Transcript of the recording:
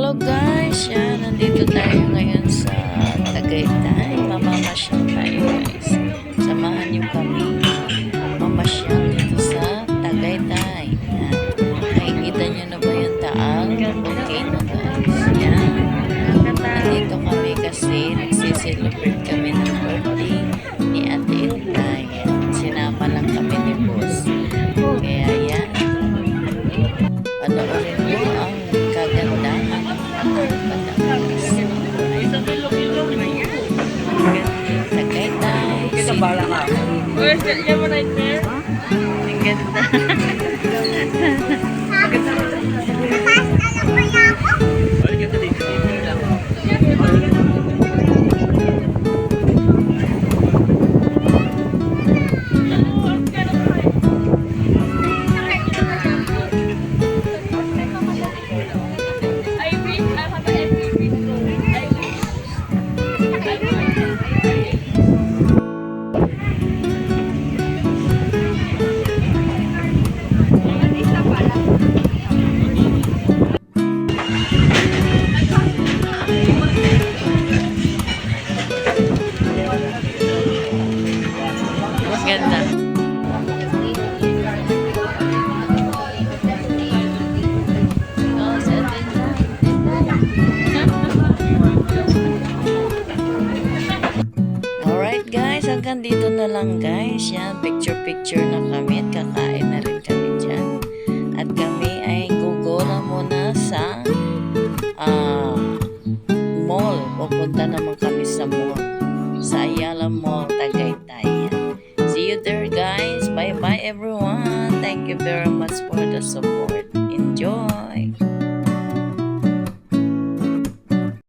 Hello guys, yan, nandito tayo ngayon sa Tagaytay. Mamamasyal tayo guys. Samahan niyo kami. Mamasyal dito sa Tagaytay. Yan. Nakikita niyo na ba yung Taal Volcano guys? Yan. Nandito kami kasi nagsiselebrate kami ng birthday ni Ate Inday. Sinama lang kami ni Boss. Kaya yan. Panoorin mo ang kagandahan ng Tagaytay. Where's the lemon right there? Ang ganda. Ganda. Alright guys, hanggang dito na lang guys. Yan, picture na kami at kakain na rin kami dyan. At kami ay gugola muna sa mall. Pupunta naman kami sa mall. Sa Ayala Mall, Tagaytay. See you there guys. Bye bye everyone. Thank you very much for the support. Enjoy.